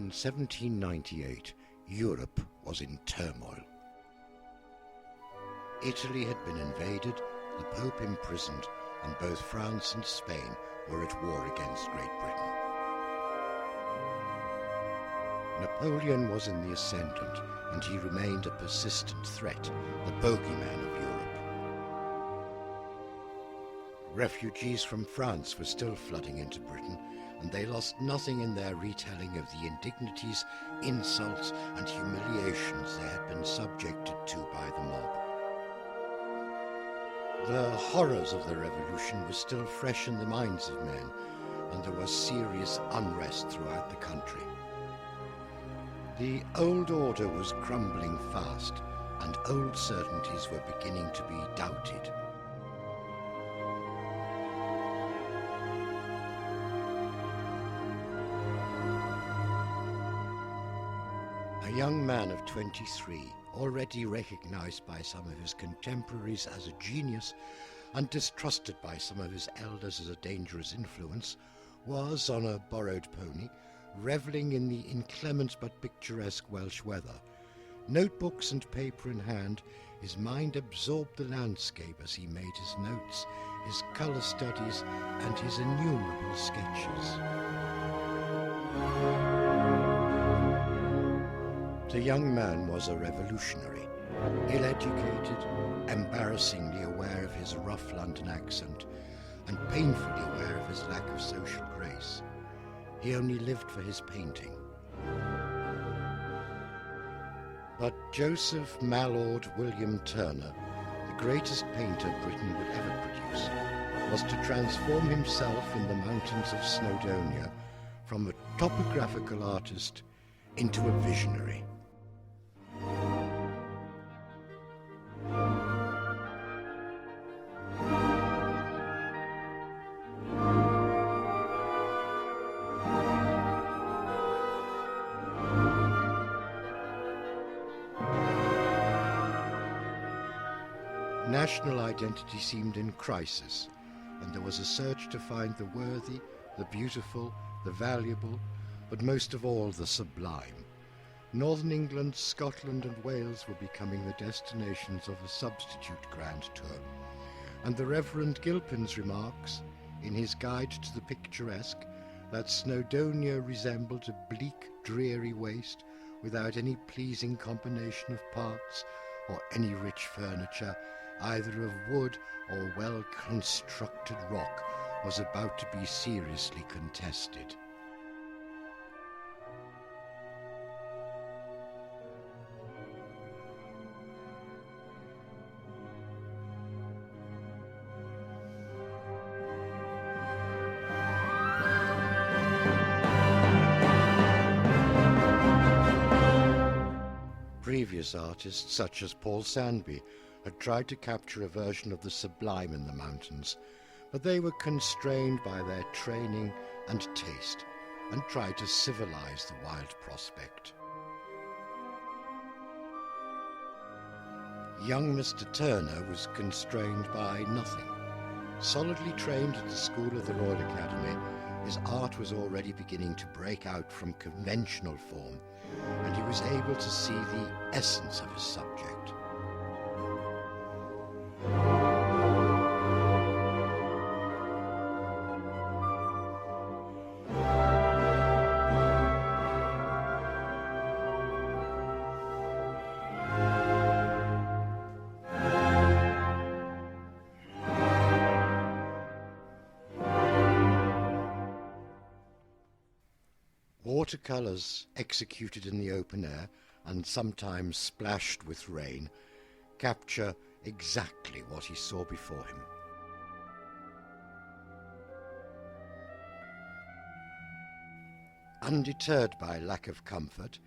In 1798, Europe was in turmoil. Italy had been invaded, the Pope imprisoned, and both France and Spain were at war against Great Britain. Napoleon was in the ascendant, and he remained a persistent threat, the bogeyman of Europe. Refugees from France were still flooding into Britain, and they lost nothing in their retelling of the indignities, insults, and humiliations they had been subjected to by the mob. The horrors of the revolution were still fresh in the minds of men, and there was serious unrest throughout the country. The old order was crumbling fast, and old certainties were beginning to be doubted. A young man of 23, already recognized by some of his contemporaries as a genius and distrusted by some of his elders as a dangerous influence, was, on a borrowed pony, revelling in the inclement but picturesque Welsh weather. Notebooks and paper in hand, his mind absorbed the landscape as he made his notes, his colour studies, and his innumerable sketches. The young man was a revolutionary, ill-educated, embarrassingly aware of his rough London accent, and painfully aware of his lack of social grace. He only lived for his painting. But Joseph Mallord William Turner, the greatest painter Britain would ever produce, was to transform himself in the mountains of Snowdonia from a topographical artist into a visionary. National identity seemed in crisis, and there was a search to find the worthy, the beautiful, the valuable, but most of all the sublime. Northern England, Scotland and Wales were becoming the destinations of a substitute grand tour, and the Reverend Gilpin's remarks, in his Guide to the Picturesque, that Snowdonia resembled a bleak, dreary waste without any pleasing combination of parts or any rich furniture, either of wood or well-constructed rock, was about to be seriously contested. Previous artists, such as Paul Sandby, had tried to capture a version of the sublime in the mountains, but they were constrained by their training and taste, and tried to civilize the wild prospect. Young Mr. Turner was constrained by nothing. Solidly trained at the school of the Royal Academy, his art was already beginning to break out from conventional form, and he was able to see the essence of his subject. Watercolours executed in the open air and sometimes splashed with rain capture exactly what he saw before him. Undeterred by lack of comfort,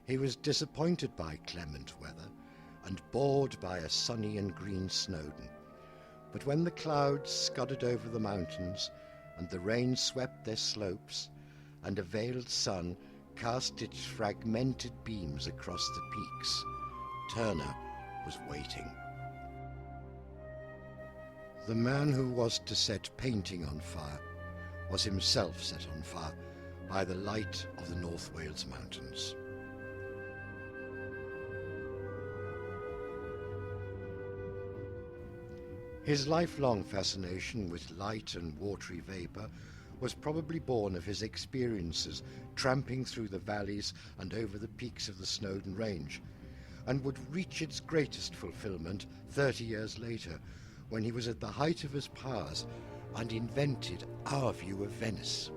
he was disappointed by clement weather and bored by a sunny and green Snowdon. But when the clouds scudded over the mountains and the rain swept their slopes, and a veiled sun cast its fragmented beams across the peaks, Turner was waiting. The man who was to set painting on fire was himself set on fire by the light of the North Wales mountains. His lifelong fascination with light and watery vapour was probably born of his experiences tramping through the valleys and over the peaks of the Snowdon Range, and would reach its greatest fulfilment 30 years later, when he was at the height of his powers and invented our view of Venice.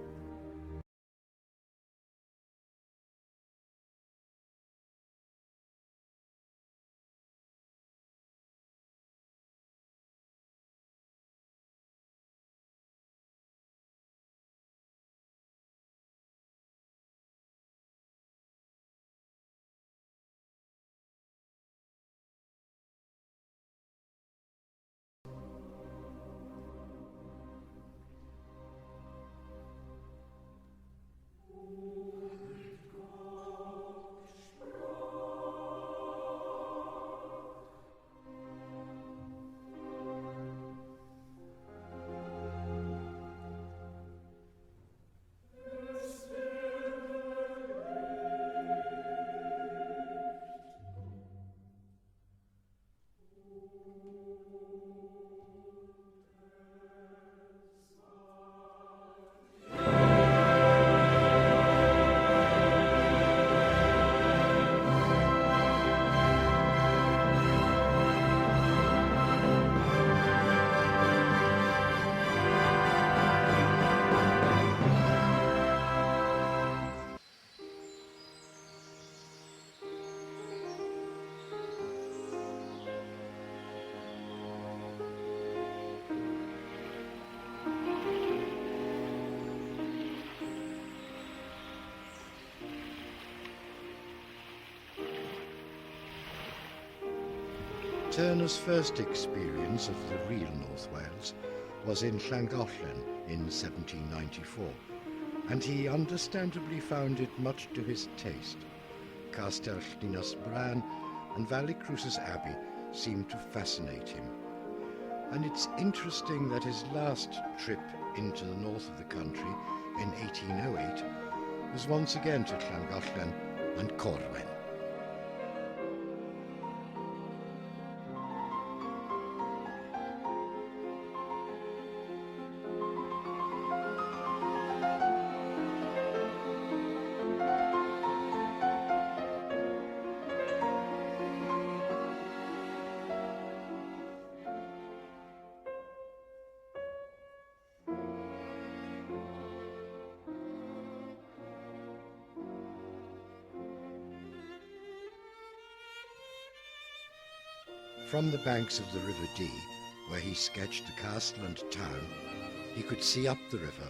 Turner's first experience of the real North Wales was in Llangollen in 1794, and he understandably found it much to his taste. Castell Dinas Bran and Vallecrucis Abbey seemed to fascinate him. And it's interesting that his last trip into the north of the country in 1808 was once again to Llangollen and Corwen. From the banks of the River Dee, where he sketched the castle and town, he could see up the river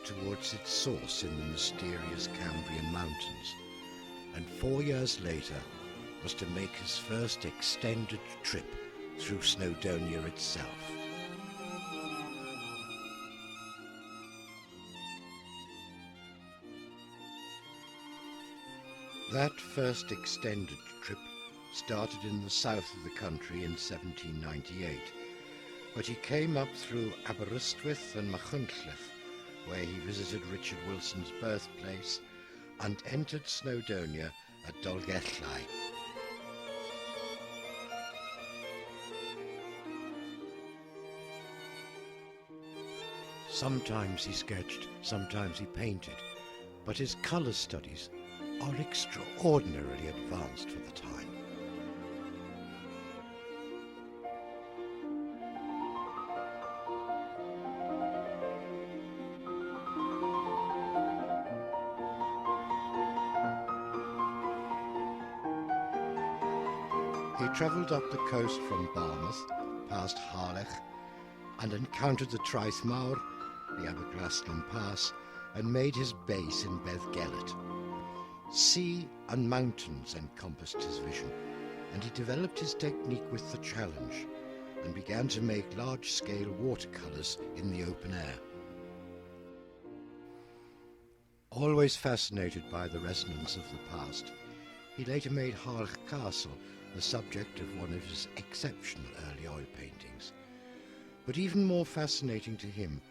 towards its source in the mysterious Cambrian mountains, and 4 years later was to make his first extended trip through Snowdonia itself. That first extended trip started in the south of the country in 1798, but he came up through Aberystwyth and Machynlleth, where he visited Richard Wilson's birthplace, and entered Snowdonia at Dolgellau. Sometimes he sketched, sometimes he painted, but his colour studies are extraordinarily advanced for the time. He travelled up the coast from Barmouth, past Harlech, and encountered the Traeth Mawr, the Aberglasslyn Pass, and made his base in Beddgelert. Sea and mountains encompassed his vision, and he developed his technique with the challenge, and began to make large-scale watercolours in the open air. Always fascinated by the resonance of the past, he later made Harlech Castle the subject of one of his exceptional early oil paintings. But even more fascinating to him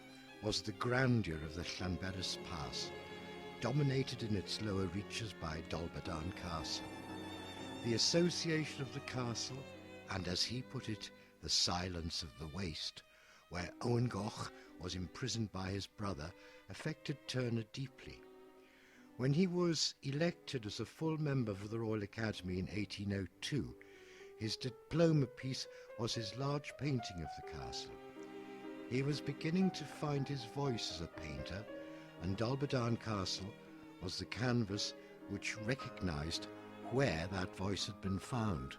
was the grandeur of the Llanberis Pass, dominated in its lower reaches by Dolbadan Castle. The association of the castle, and as he put it, the silence of the waste, where Owen Goch was imprisoned by his brother, affected Turner deeply. When he was elected as a full member of the Royal Academy in 1802, his diploma piece was his large painting of the castle. He was beginning to find his voice as a painter, and Dolbadan Castle was the canvas which recognised where that voice had been found.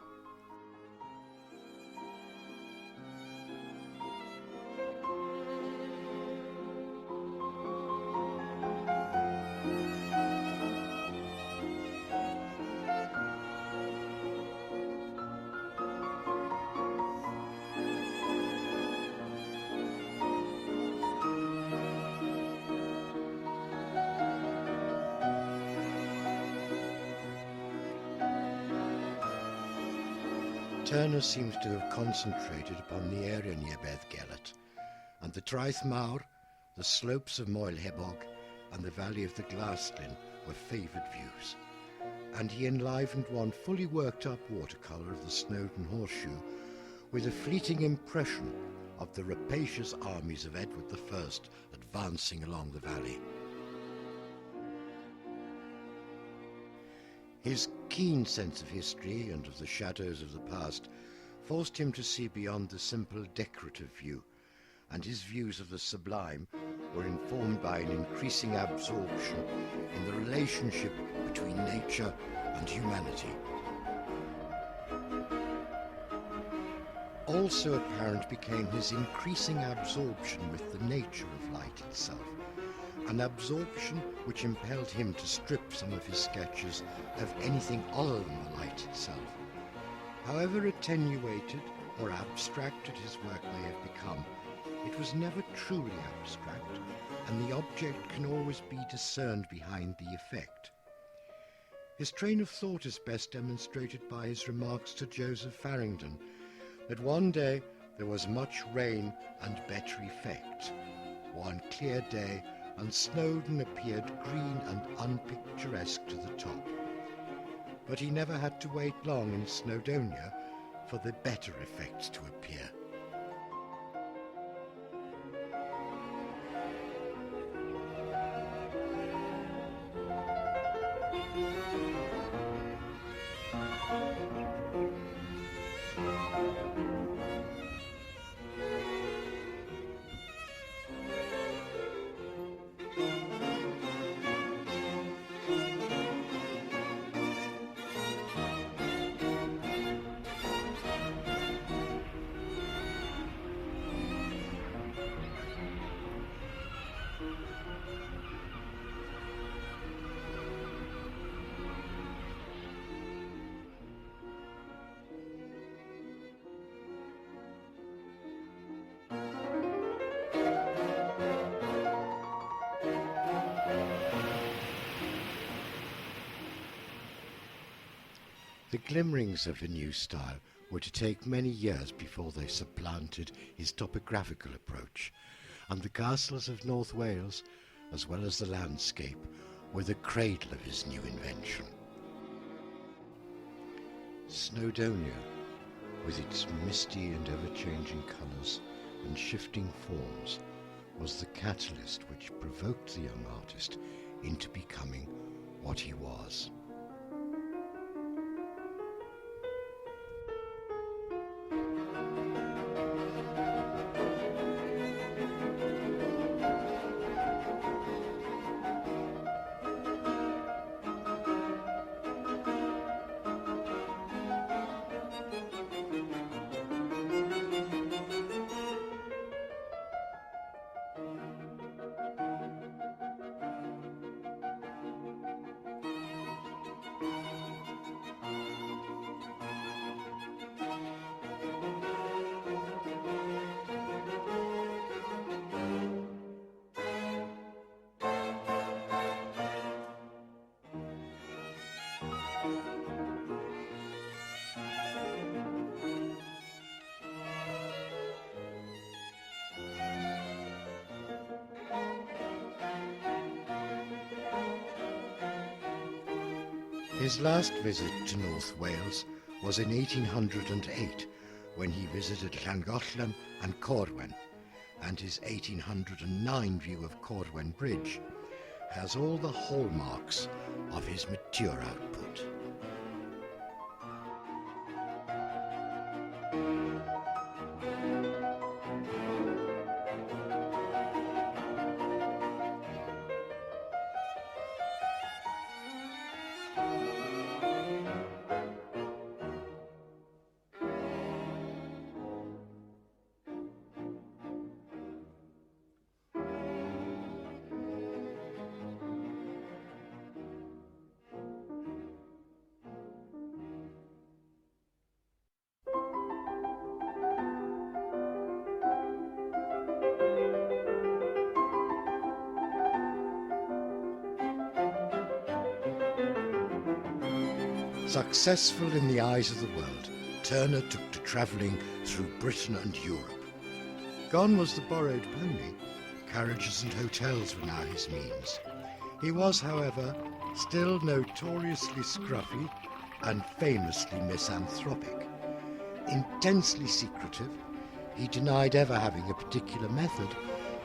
Turner seems to have concentrated upon the area near Beddgelert, and the Traeth Mawr, the slopes of Moel Hebog, and the valley of the Glaslyn were favoured views, and he enlivened one fully worked-up watercolour of the Snowdon Horseshoe with a fleeting impression of the rapacious armies of Edward I advancing along the valley. His keen sense of history and of the shadows of the past forced him to see beyond the simple decorative view, and his views of the sublime were informed by an increasing absorption in the relationship between nature and humanity. Also apparent became his increasing absorption with the nature of light itself, an absorption which impelled him to strip some of his sketches of anything other than the light itself. However attenuated or abstracted his work may have become, it was never truly abstract, and the object can always be discerned behind the effect. His train of thought is best demonstrated by his remarks to Joseph Farrington that one day there was much rain and better effect. One clear day, and Snowdon appeared green and unpicturesque to the top. But he never had to wait long in Snowdonia for the better effects to appear. The glimmerings of a new style were to take many years before they supplanted his topographical approach, and the castles of North Wales, as well as the landscape, were the cradle of his new invention. Snowdonia, with its misty and ever-changing colours and shifting forms, was the catalyst which provoked the young artist into becoming what he was. His last visit to North Wales was in 1808, when he visited Llangollen and Corwen, and his 1809 view of Corwen Bridge has all the hallmarks of his mature output. Successful in the eyes of the world, Turner took to travelling through Britain and Europe. Gone was the borrowed pony. Carriages and hotels were now his means. He was, however, still notoriously scruffy and famously misanthropic. Intensely secretive, he denied ever having a particular method,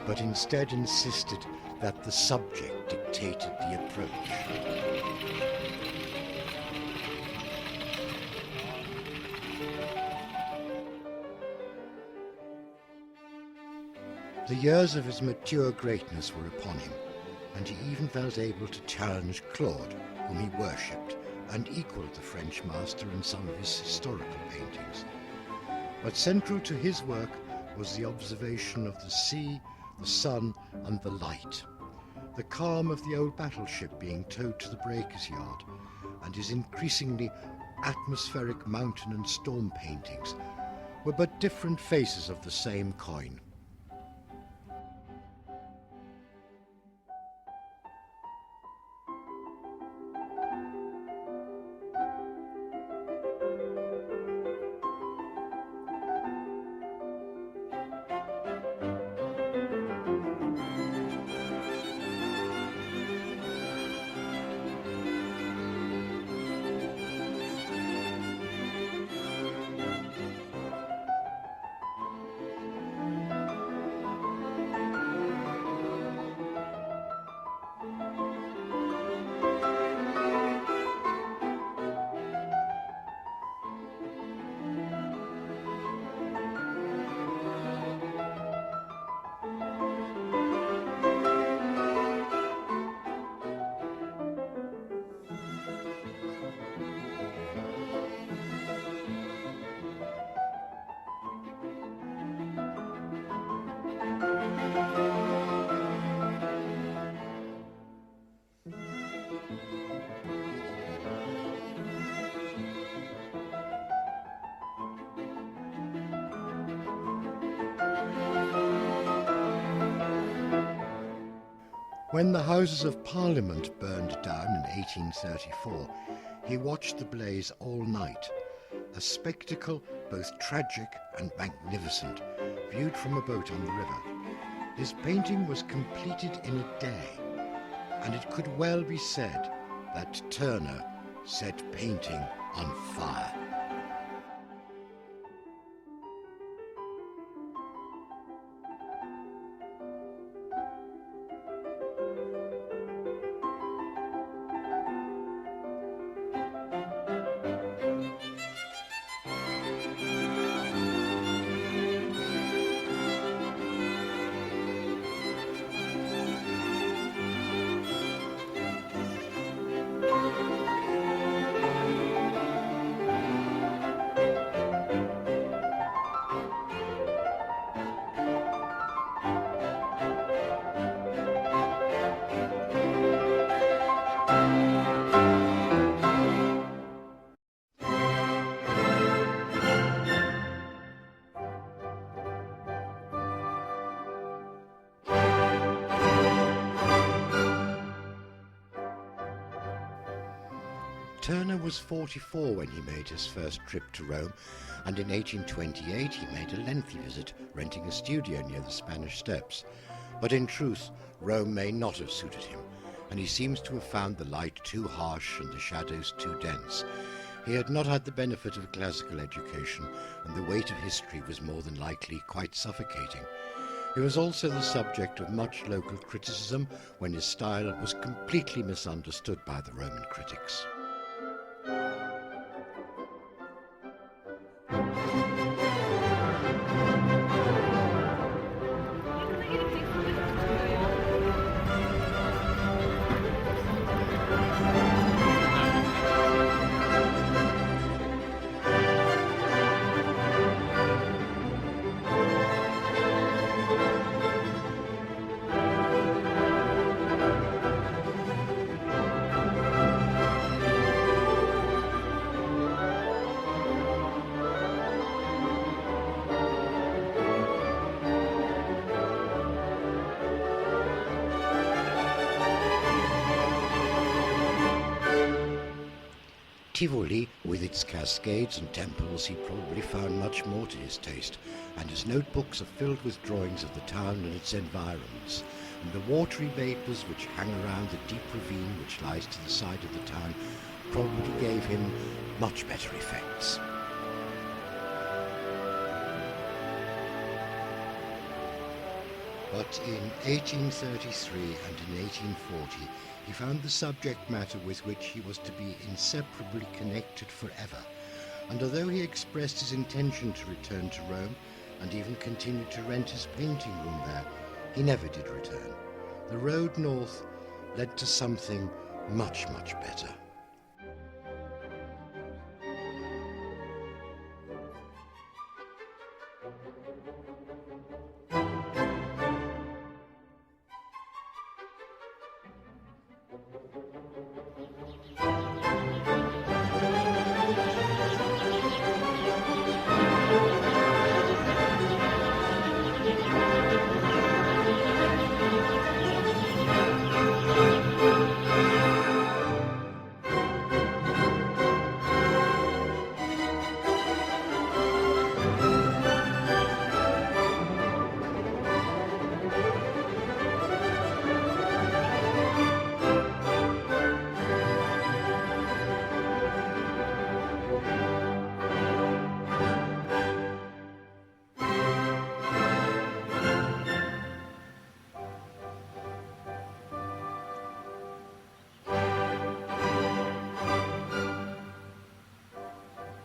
but instead insisted that the subject dictated the approach. The years of his mature greatness were upon him, and he even felt able to challenge Claude, whom he worshipped, and equalled the French master in some of his historical paintings. But central to his work was the observation of the sea, the sun, and the light. The calm of the old battleship being towed to the breaker's yard, and his increasingly atmospheric mountain and storm paintings were but different faces of the same coin. When the Houses of Parliament burned down in 1834, he watched the blaze all night, a spectacle both tragic and magnificent, viewed from a boat on the river. His painting was completed in a day, and it could well be said that Turner set painting on fire. Turner was 44 when he made his first trip to Rome, and in 1828 he made a lengthy visit, renting a studio near the Spanish Steps. But in truth, Rome may not have suited him, and he seems to have found the light too harsh and the shadows too dense. He had not had the benefit of classical education, and the weight of history was more than likely quite suffocating. He was also the subject of much local criticism when his style was completely misunderstood by the Roman critics. Tivoli, with its cascades and temples, he probably found much more to his taste, and his notebooks are filled with drawings of the town and its environs, and the watery vapours which hang around the deep ravine which lies to the side of the town probably gave him much better effects. But in 1833 and in 1840 he found the subject matter with which he was to be inseparably connected forever, and although he expressed his intention to return to Rome and even continued to rent his painting room there, he never did return. The road north led to something much, much better.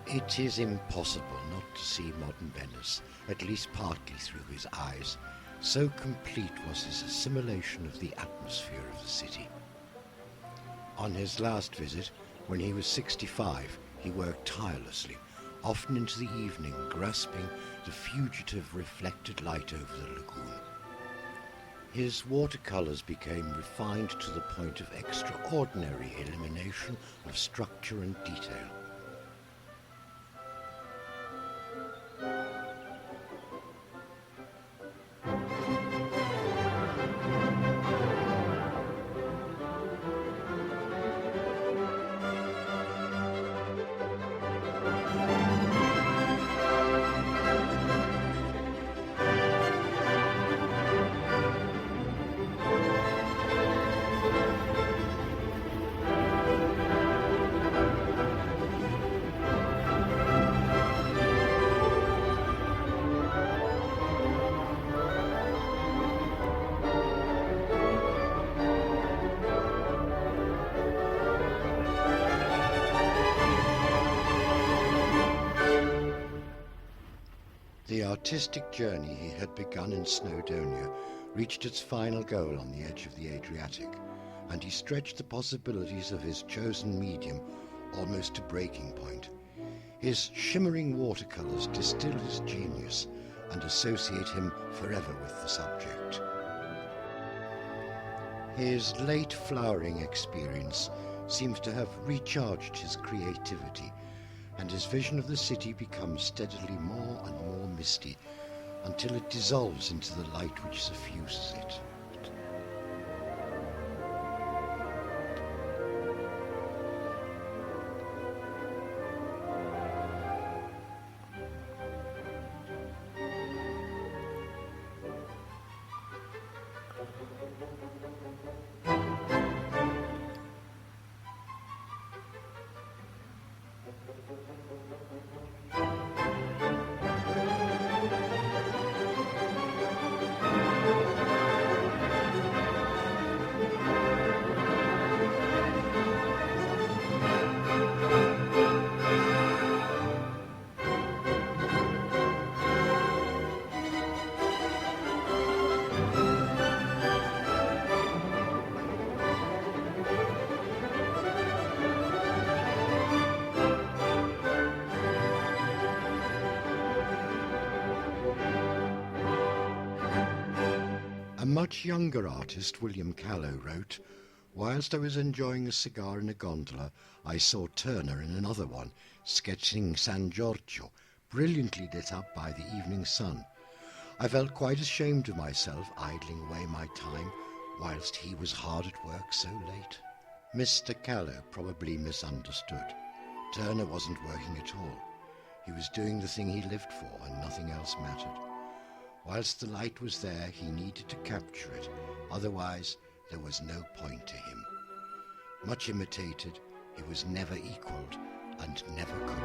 It is impossible not to see modern Venice, at least partly through his eyes. So complete was his assimilation of the atmosphere of the city. On his last visit, when he was 65, he worked tirelessly, often into the evening, grasping the fugitive reflected light over the lagoon. His watercolours became refined to the point of extraordinary elimination of structure and detail. The artistic journey he had begun in Snowdonia reached its final goal on the edge of the Adriatic, and he stretched the possibilities of his chosen medium almost to breaking point. His shimmering watercolours distill his genius and associate him forever with the subject. His late flowering experience seems to have recharged his creativity, and his vision of the city becomes steadily more and more misty until it dissolves into the light which suffuses it. much younger artist, William Callow, wrote, "Whilst I was enjoying a cigar in a gondola, I saw Turner in another one, sketching San Giorgio, brilliantly lit up by the evening sun. I felt quite ashamed of myself, idling away my time, whilst he was hard at work so late." Mr. Callow probably misunderstood. Turner wasn't working at all. He was doing the thing he lived for, and nothing else mattered. Whilst the light was there, he needed to capture it, otherwise there was no point to him. Much imitated, he was never equalled, and never could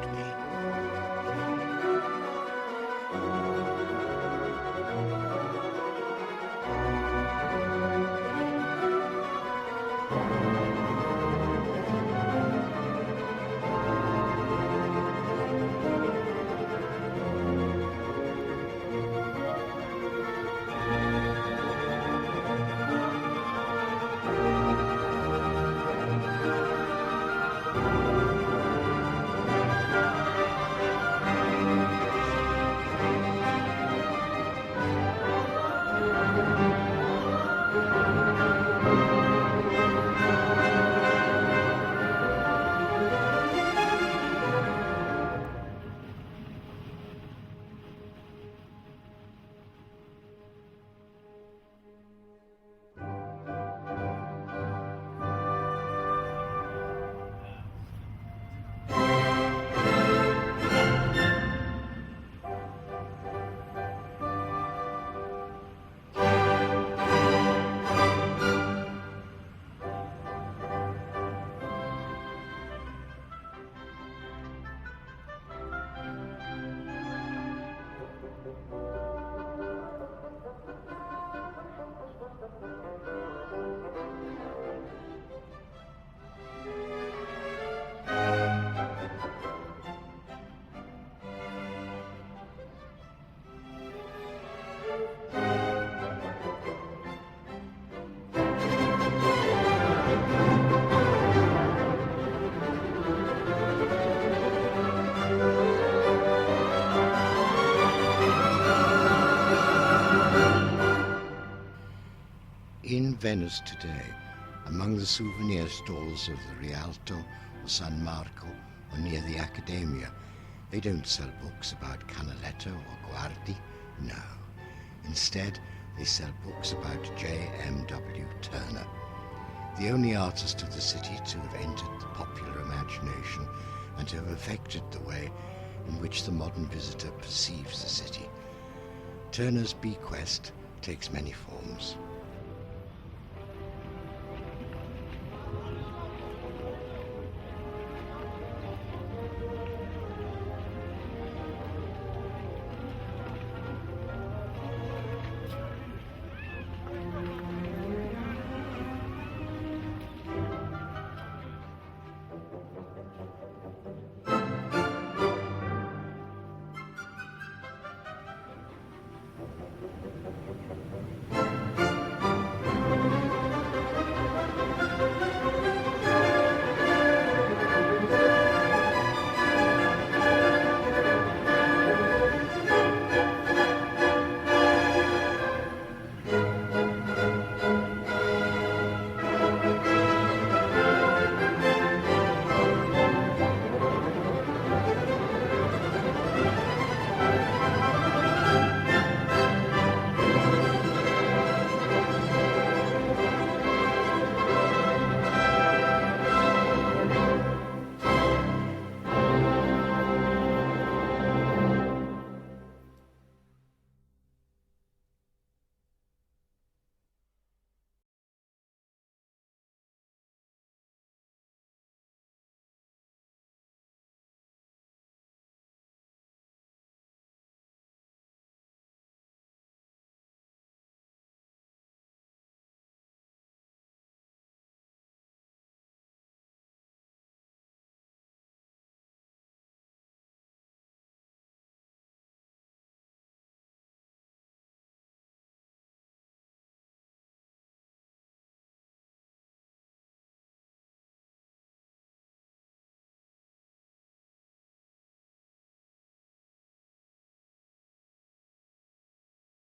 In Venice today, among the souvenir stalls of the Rialto or San Marco or near the Accademia, they don't sell books about Canaletto or Guardi, no. Instead, they sell books about J.M.W. Turner, the only artist of the city to have entered the popular imagination and to have affected the way in which the modern visitor perceives the city. Turner's bequest takes many forms.